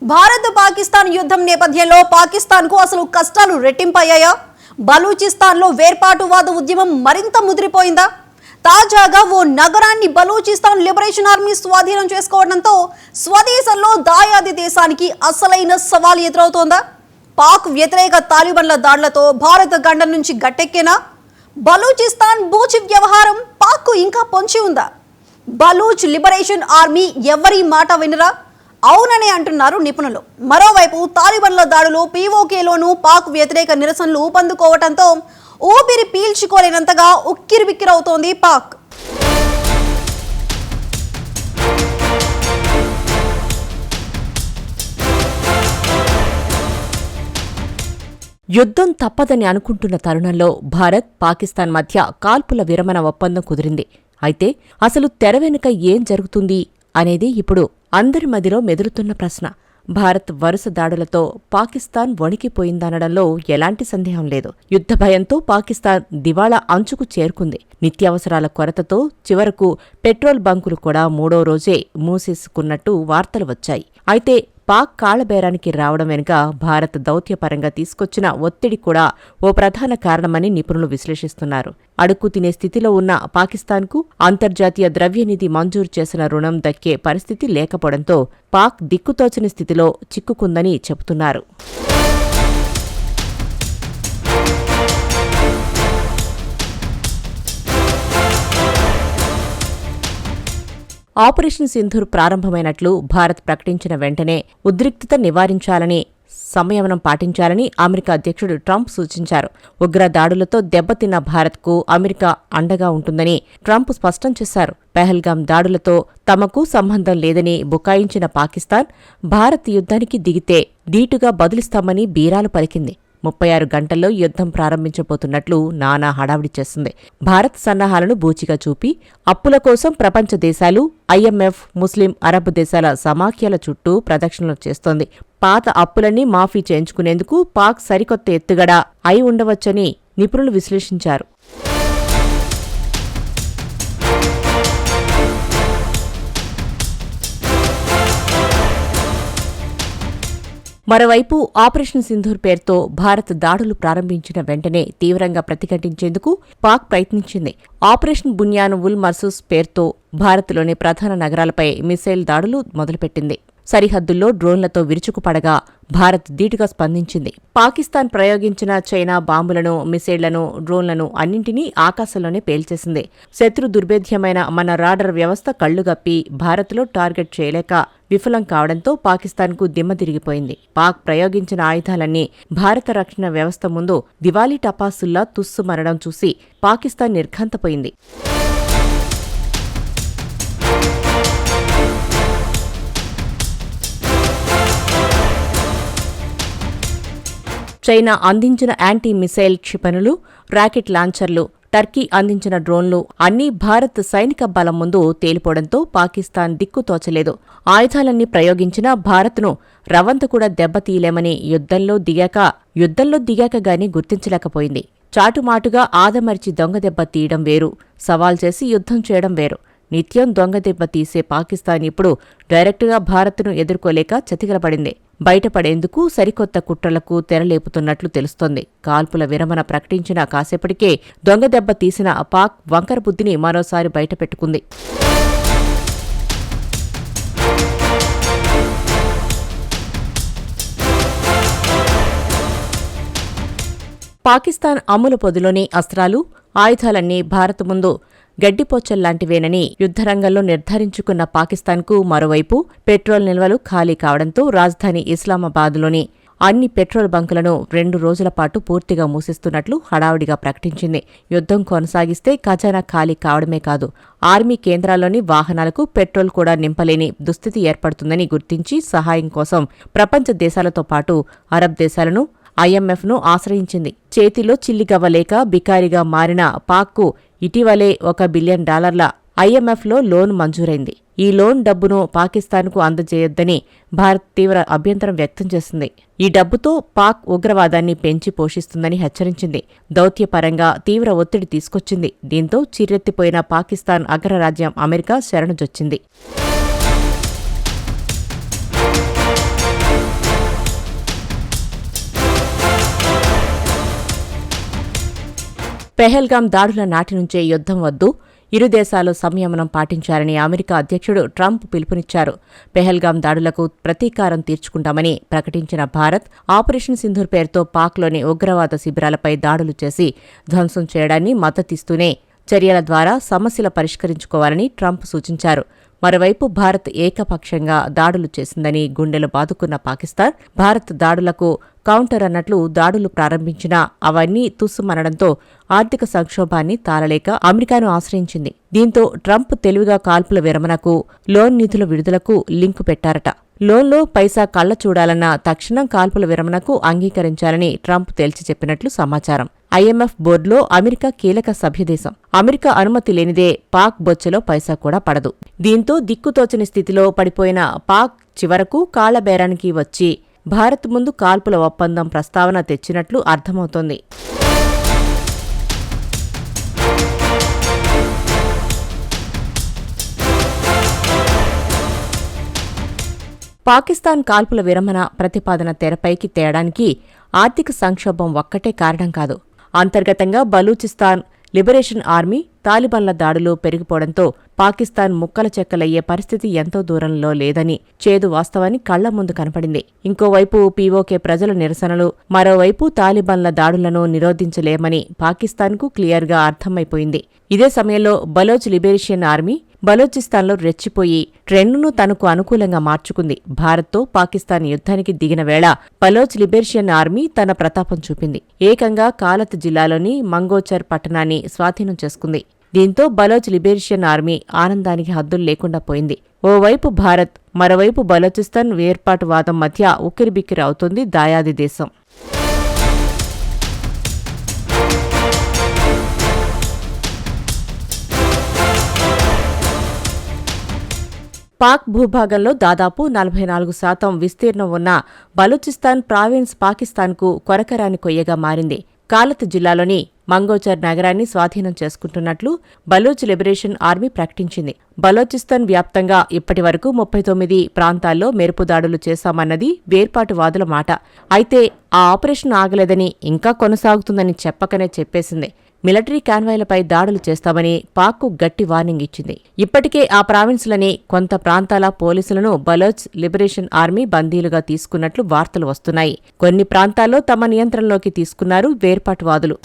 భారత్ పాకిస్తాన్ యుద్ధం నేపథ్యంలో పాకిస్తాన్కు అసలు కష్టాలు రెట్టింపయ్యాయా? బలూచిస్తాన్లో వేర్పాటువాద ఉద్యమం మరింత ముదిరిపోయిందా? తాజాగా ఓ నగరాన్ని బలూచిస్తాన్ లిబరేషన్ ఆర్మీ స్వాధీనం చేసుకోవడంతో స్వదేశంలో దాయాది దేశానికి అసలైన సవాల్ ఎదురవుతోందా? పాక్ వ్యతిరేక తాలిబాన్ల దాడులతో భారత గండం నుంచి గట్టెక్కేనా? బలూచిస్తాన్ బూచ్ వ్యవహారం పాక్కు ఇంకా పొంచి ఉందా? బలూచ్ లిబరేషన్ ఆర్మీ ఎవరి మాట వినరా? అవుననే అంటున్నారు నిపుణులు. మరోవైపు తాలిబాన్ల దాడులు పీఓకేలోనూ పాక్ వ్యతిరేక నిరసనలు ఊపందుకోవడంతో ఊపిరి పీల్చుకోలేనంతగా ఉక్కిరిబిక్కిరవుతోంది పాక్. యుద్ధం తప్పదని అనుకుంటున్న తరుణంలో భారత్, పాకిస్తాన్ మధ్య కాల్పుల విరమణ ఒప్పందం కుదిరింది. అయితే అసలు తెర వెనుక ఏం జరుగుతుంది అనేది ఇప్పుడు అందరి మదిలో మెదులుతున్న ప్రశ్న. భారత్ వరుస దాడులతో పాకిస్తాన్ వణికిపోయిందనడంలో ఎలాంటి సందేహం లేదు. యుద్ధ భయంతో పాకిస్తాన్ దివాళా అంచుకు చేరుకుంది. నిత్యావసరాల కొరతతో చివరకు పెట్రోల్ బంకులు కూడా మూడో రోజే మూసేసుకున్నట్టు వార్తలు వచ్చాయి. అయితే పాక్ కాళ్లబేరానికి రావడం వెనుక భారత్ దౌత్యపరంగా తీసుకొచ్చిన ఒత్తిడి కూడా ఓ ప్రధాన కారణమని నిపుణులు విశ్లేషిస్తున్నారు. అడుక్కు తినే స్థితిలో ఉన్న పాకిస్తాన్కు అంతర్జాతీయ ద్రవ్యనిధి మంజూరు చేసిన రుణం దక్కే పరిస్థితి లేకపోవడంతో పాక్ దిక్కుతోచని స్థితిలో చిక్కుకుందని చెబుతున్నారు. ఆపరేషన్ సింధూర్ ప్రారంభమైనట్లు భారత్ ప్రకటించిన వెంటనే ఉద్రిక్తత నివారించాలని, సంయమనం పాటించాలని అమెరికా అధ్యక్షుడు ట్రంప్ సూచించారు. ఉగ్ర దాడులతో దెబ్బతిన్న భారత్కు అమెరికా అండగా ఉంటుందని ట్రంప్ స్పష్టం చేశారు. పెహల్గాం దాడులతో తమకు సంబంధం లేదని బుకాయించిన పాకిస్తాన్ భారత్ యుద్ధానికి దిగితే ధీటుగా బదులిస్తామని బీరాలు పలికింది. 36 గంటల్లో యుద్ధం ప్రారంభించబోతున్నట్లు నానా హడావిడి చేస్తుంది. భారత్ సన్నాహాలను బూచిగా చూపి అప్పుల కోసం ప్రపంచ దేశాలు, IMF, ముస్లిం అరబ్ దేశాల సమాఖ్యల చుట్టూ ప్రదక్షిణలు చేస్తోంది. పాత అప్పులన్నీ మాఫీ చేయించుకునేందుకు పాక్ సరికొత్త ఎత్తుగడ అయి ఉండవచ్చని నిపుణులు విశ్లేషించారు. మరోవైపు ఆపరేషన్ సింధూర్ పేరుతో భారత్ దాడులు ప్రారంభించిన వెంటనే తీవ్రంగా ప్రతిఘటించేందుకు పాక్ ప్రయత్నించింది. ఆపరేషన్ బున్యాన్ ఉల్ మర్సూస్ పేరుతో భారత్లోని ప్రధాన నగరాలపై మిసైల్ దాడులు మొదలుపెట్టింది. సరిహద్దుల్లో డ్రోన్లతో విరుచుకుపడగా భారత్ ధీటుగా స్పందించింది. పాకిస్తాన్ ప్రయోగించిన చైనా బాంబులను, మిసైళ్లను, డ్రోన్లను అన్నింటినీ ఆకాశంలోనే పేల్చేసింది. శత్రు దుర్భేద్యమైన మన రాడర్ వ్యవస్థ కళ్లుగప్పి భారత్లో టార్గెట్ చేయలేక విఫలం కావడంతో పాకిస్తాన్కు దిమ్మ తిరిగిపోయింది. పాక్ ప్రయోగించిన ఆయుధాలన్నీ భారత రక్షణ వ్యవస్థ ముందు దివాళీ టపాసుల్లా తుస్సుమరడం చూసి పాకిస్తాన్ నిర్ఘాంతపోయింది. చైనా అందించిన యాంటీ మిసైల్ క్షిపణులు, రాకెట్ లాంచర్లు, టర్కీ అందించిన డ్రోన్లు అన్నీ భారత్ సైనిక బలం ముందు తేలిపోవడంతో పాకిస్తాన్ దిక్కుతోచలేదు. ఆయుధాలన్నీ ప్రయోగించినా భారత్ను రవంత కూడా దెబ్బతీయలేమని యుద్ధంలో దిగాక గానీ గుర్తించలేకపోయింది. చాటుమాటుగా ఆదమర్చి దొంగదెబ్బ తీయడం వేరు, సవాల్ చేసి యుద్ధం చేయడం వేరు. నిత్యం దొంగదెబ్బ తీసే పాకిస్తాన్ ఇప్పుడు డైరెక్టుగా భారత్ను ఎదుర్కోలేక చతికిలపడింది. బయటపడేందుకు సరికొత్త కుట్రలకు తెరలేపుతున్నట్లు తెలుస్తోంది. కాల్పుల విరమణ ప్రకటించిన కాసేపటికే దొంగదెబ్బ తీసిన పాక్ వంకర బుద్ధిని మరోసారి బయటపెట్టుకుంది. పాకిస్తాన్ అమ్ముల పొదిలోని అస్త్రాలు, ఆయుధాలన్నీ భారత్ ముందు గడ్డిపోచల్లాంటివేనని యుద్ధరంగంలో నిర్ధారించుకున్న పాకిస్తాన్కు మరోవైపు పెట్రోల్ నిల్వలు ఖాళీ కావడంతో రాజధాని ఇస్లామాబాద్లోని అన్ని పెట్రోల్ బంకులను 2 రోజుల పాటు పూర్తిగా మూసిస్తున్నట్లు హడావుడిగా ప్రకటించింది. యుద్ధం కొనసాగిస్తే ఖజానా ఖాళీ కావడమే కాదు, ఆర్మీ కేంద్రాల్లోని వాహనాలకు పెట్రోల్ కూడా నింపలేని దుస్థితి ఏర్పడుతుందని గుర్తించి సహాయం కోసం ప్రపంచ దేశాలతో పాటు అరబ్ దేశాలను, IMFను ఆశ్రయించింది. చేతిలో చిల్లిగవ్వలేక బికారిగా మారిన పాక్కు ఇటీవలే $1 బిలియన్ IMFలో లోన్ మంజూరైంది. ఈ లోన్ డబ్బును పాకిస్తాన్కు అందజేయొద్దని భారత్ తీవ్ర అభ్యంతరం వ్యక్తం చేసింది. ఈ డబ్బుతో పాక్ ఉగ్రవాదాన్ని పెంచి పోషిస్తుందని హెచ్చరించింది. దౌత్యపరంగా తీవ్ర ఒత్తిడి తీసుకొచ్చింది. దీంతో చిర్రెత్తిపోయిన పాకిస్తాన్ అగ్రరాజ్యం అమెరికా శరణుజొచ్చింది. పెహల్గాం దాడుల నాటి నుంచే యుద్ధం వద్దు, ఇరు దేశాలు సంయమనం పాటించాలని అమెరికా అధ్యక్షుడు ట్రంప్ పిలుపునిచ్చారు. పెహల్గాం దాడులకు ప్రతీకారం తీర్చుకుంటామని ప్రకటించిన భారత్ ఆపరేషన్ సింధూర్ పేరుతో పాక్లోని ఉగ్రవాద శిబిరాలపై దాడులు చేసి ధ్వంసం చేయడాన్ని మద్దతిస్తూనే చర్యల ద్వారా సమస్యలు పరిష్కరించుకోవాలని ట్రంప్ సూచించారు. మరోవైపు భారత్ ఏకపక్షంగా దాడులు చేసిందని గుండెలు బాదుకున్న పాకిస్తాన్ భారత్ దాడులకు కౌంటర్ అన్నట్లు దాడులు ప్రారంభించినా అవన్నీ తుస్సుమనడంతో ఆర్థిక సంక్షోభాన్ని తాళలేక అమెరికాను ఆశ్రయించింది. దీంతో ట్రంప్ తెలివిగా కాల్పుల విరమణకు, లోన్ నిధుల విడుదలకు లింకు పెట్టారట. లోన్లో పైసా కళ్ల చూడాలన్న తక్షణం కాల్పుల విరమణకు అంగీకరించాలని ట్రంప్ తేల్చి చెప్పినట్లు సమాచారం. ఐఎంఎఫ్ బోర్డులో అమెరికా కీలక సభ్యదేశం. అమెరికా అనుమతి లేనిదే పాక్ బొచ్చెలో పైసా కూడా పడదు. దీంతో దిక్కుతోచని స్థితిలో పడిపోయిన పాక్ చివరకు కాళ్లబేరానికి వచ్చి భారత్ ముందు కాల్పుల ఒప్పందం ప్రస్తావన తెచ్చినట్లు అర్థమవుతోంది. పాకిస్తాన్ కాల్పుల విరమణ ప్రతిపాదన తెరపైకి తేయడానికి ఆర్థిక సంక్షోభం ఒక్కటే కారణం కాదు. అంతర్గతంగా బలూచిస్తాన్ లిబరేషన్ ఆర్మీ, తాలిబాన్ల దాడులు పెరిగిపోవడంతో పాకిస్తాన్ ముక్కల చెక్కలయ్యే పరిస్థితి ఎంతో దూరంలో లేదని చేదు వాస్తవాన్ని కళ్ల ముందు కనపడింది. ఇంకోవైపు పీఓకే ప్రజల నిరసనలు, మరోవైపు తాలిబాన్ల దాడులను నిరోధించలేమని పాకిస్తాన్కు క్లియర్గా అర్థమైపోయింది. ఇదే సమయంలో బలోచ్ లిబరేషన్ ఆర్మీ బలోచిస్తాన్లో రెచ్చిపోయి ట్రెండ్ను తనకు అనుకూలంగా మార్చుకుంది. భారత్తో పాకిస్తాన్ యుద్ధానికి దిగిన వేళ బలోచ్ లిబరేషన్ ఆర్మీ తన ప్రతాపం చూపింది. ఏకంగా కాలత్ జిల్లాలోని మంగోచర్ పట్టణాన్ని స్వాధీనం చేసుకుంది. దీంతో బలోచ్ లిబరేషన్ ఆర్మీ ఆనందానికి హద్దులు లేకుండా పోయింది. ఓవైపు భారత్, మరోవైపు బలోచిస్తాన్ వేర్పాటువాదం మధ్య ఉక్కిరిబిక్కిరి అవుతుంది దాయాది దేశం. పాక్ భూభాగంలో దాదాపు 44% విస్తీర్ణం ఉన్న బలూచిస్తాన్ ప్రావిన్స్ పాకిస్తాన్కు కొరకరాని కొయ్యగా మారింది. కాలత్ జిల్లాలోని మంగోచర్ నగరాన్ని స్వాధీనం చేసుకుంటున్నట్లు బలూచ్ లిబరేషన్ ఆర్మీ ప్రకటించింది. బలోచిస్తాన్ వ్యాప్తంగా ఇప్పటివరకు 39 ప్రాంతాల్లో మెరుపుదాడులు చేశామన్నది వేర్పాటువాదుల మాట. అయితే ఆ ఆపరేషన్ ఆగలేదని, ఇంకా కొనసాగుతుందని చెప్పకనే చెప్పేసింది. మిలిటరీ కాన్వాయ్లపై దాడులు చేస్తామని పాక్కు గట్టి వార్నింగ్ ఇచ్చింది. ఇప్పటికే ఆ ప్రావిన్స్లని కొంత ప్రాంతాల పోలీసులను బలోచ్ లిబరేషన్ ఆర్మీ బందీలుగా తీసుకున్నట్లు వార్తలు వస్తున్నాయి. కొన్ని ప్రాంతాల్లో తమ నియంత్రణలోకి తీసుకున్నారు వేర్పాటువాదులు.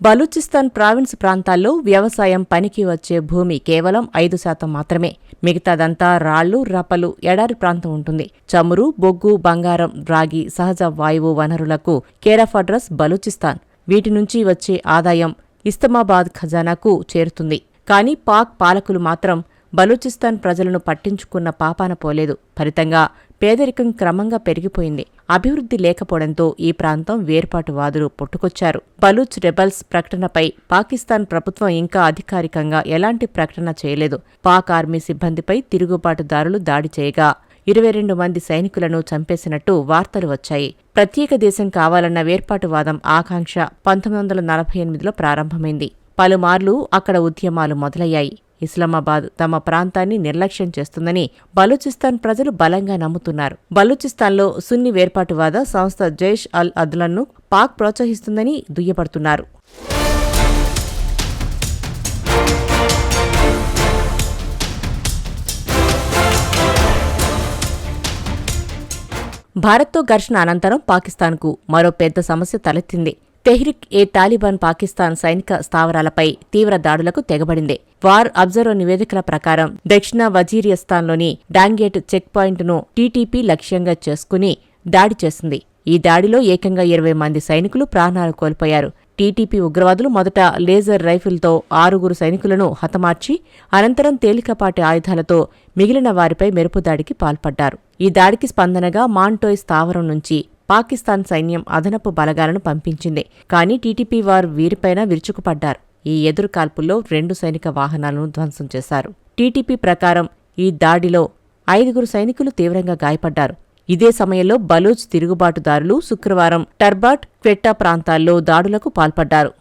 బలూచిస్తాన్ ప్రావిన్స్ ప్రాంతాల్లో వ్యవసాయం పనికి వచ్చే భూమి కేవలం 5% మాత్రమే. మిగతాదంతా రాళ్లు, రప్పలు, ఎడారి ప్రాంతం ఉంటుంది. చమురు, బొగ్గు, బంగారం, రాగి, సహజ వాయువు వనరులకు కేరాఫ్ అడ్రస్ బలూచిస్తాన్. వీటి నుంచి వచ్చే ఆదాయం ఇస్లామాబాద్ ఖజానాకు చేరుతుంది. కానీ పాక్ పాలకులు మాత్రం బలూచిస్తాన్ ప్రజలను పట్టించుకున్న పాపాన పోలేదు. ఫలితంగా పేదరికం క్రమంగా పెరిగిపోయింది. అభివృద్ధి లేకపోవడంతో ఈ ప్రాంతం వేర్పాటువాదులు పుట్టుకొచ్చారు. బలూచ్ రెబల్స్ ప్రకటనపై పాకిస్తాన్ ప్రభుత్వం ఇంకా అధికారికంగా ఎలాంటి ప్రకటన చేయలేదు. పాక్ ఆర్మీ సిబ్బందిపై తిరుగుబాటుదారులు దాడి చేయగా 22 మంది సైనికులను చంపేసినట్టు వార్తలు వచ్చాయి. ప్రత్యేక దేశం కావాలన్న వేర్పాటువాదం ఆకాంక్ష 1948లో ప్రారంభమైంది. పలుమార్లు అక్కడ ఉద్యమాలు మొదలయ్యాయి. ఇస్లామాబాద్ తమ ప్రాంతాన్ని నిర్లక్ష్యం చేస్తుందని బలూచిస్తాన్ ప్రజలు బలంగా నమ్ముతున్నారు. బలూచిస్తాన్లో సున్ని వేర్పాటువాద సంస్థ జైష్ అల్ అద్లను పాక్ ప్రోత్సహిస్తుందని దుయ్యబడుతున్నారు. భారత్తో ఘర్షణ అనంతరం పాకిస్తాన్కు మరో పెద్ద సమస్య తలెత్తింది. తెహ్రిక్ ఏ తాలిబాన్ పాకిస్తాన్ సైనిక స్థావరాలపై తీవ్ర దాడులకు తెగబడింది. వార్ అబ్జర్వర్ నివేదికల ప్రకారం దక్షిణ వజీరిస్తాన్లోని డాంగేట్ చెక్ పాయింట్ను టీటీపీ లక్ష్యంగా చేసుకుని దాడి చేసింది. ఈ దాడిలో ఏకంగా 20 మంది సైనికులు ప్రాణాలు కోల్పోయారు. టీటీపీ ఉగ్రవాదులు మొదట లేజర్ రైఫిల్తో 6 సైనికులను హతమార్చి అనంతరం తేలికపాటి ఆయుధాలతో మిగిలిన వారిపై మెరుపుదాడికి పాల్పడ్డారు. ఈ దాడికి స్పందనగా మాంటోయ్ స్థావరం నుంచి పాకిస్తాన్ సైన్యం అదనపు బలగాలను పంపించింది. కానీ టీటీపీ వారు వీరిపైన విరుచుకుపడ్డారు. ఈ ఎదురుకాల్పుల్లో 2 సైనిక వాహనాలను ధ్వంసం చేశారు. టీటీపీ ప్రకారం ఈ దాడిలో 5 సైనికులు తీవ్రంగా గాయపడ్డారు. ఇదే సమయంలో బలూచ్ తిరుగుబాటుదారులు శుక్రవారం టర్బాట్, క్వెట్టా ప్రాంతాల్లో దాడులకు పాల్పడ్డారు.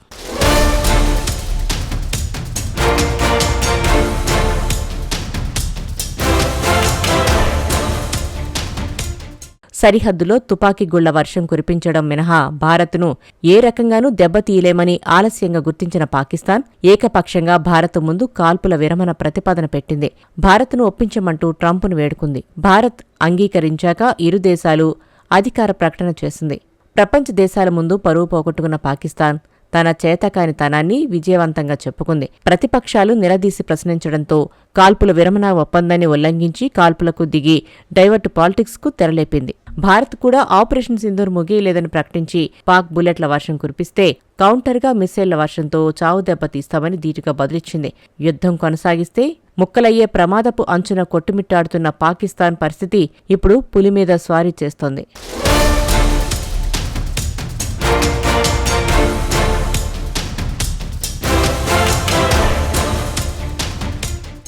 సరిహద్దులో తుపాకీ గుళ్ల వర్షం కురిపించడం మినహా భారత్ను ఏ రకంగానూ దెబ్బతీయలేమని ఆలస్యంగా గుర్తించిన పాకిస్తాన్ ఏకపక్షంగా భారత్ ముందు కాల్పుల విరమణ ప్రతిపాదన పెట్టింది. భారత్ను ఒప్పించమంటూ ట్రంప్ను వేడుకుంది. భారత్ అంగీకరించాక ఇరు దేశాలు అధికార ప్రకటన చేసింది. ప్రపంచ దేశాల ముందు పరువు పోగొట్టుకున్న పాకిస్తాన్ తన చేతకానితనాన్ని విజయవంతంగా చెప్పుకుంది. ప్రతిపక్షాలు నిలదీసి ప్రశ్నించడంతో కాల్పుల విరమణ ఒప్పందాన్ని ఉల్లంఘించి కాల్పులకు దిగి డైవర్ట్ పాలిటిక్స్కు తెరలేపింది. భారత్ కూడా ఆపరేషన్ సింధూర్ ముగియలేదని ప్రకటించి పాక్ బుల్లెట్ల వర్షం కురిపిస్తే కౌంటర్గా మిస్సైళ్ల వర్షంతో చావు దెబ్బ తీస్తామని ధీటుగా బదులిచ్చింది. యుద్ధం కొనసాగిస్తే ముక్కలయ్యే ప్రమాదపు అంచున కొట్టుమిట్టాడుతున్న పాకిస్తాన్ పరిస్థితి ఇప్పుడు పులిమీద స్వారీ చేస్తోంది.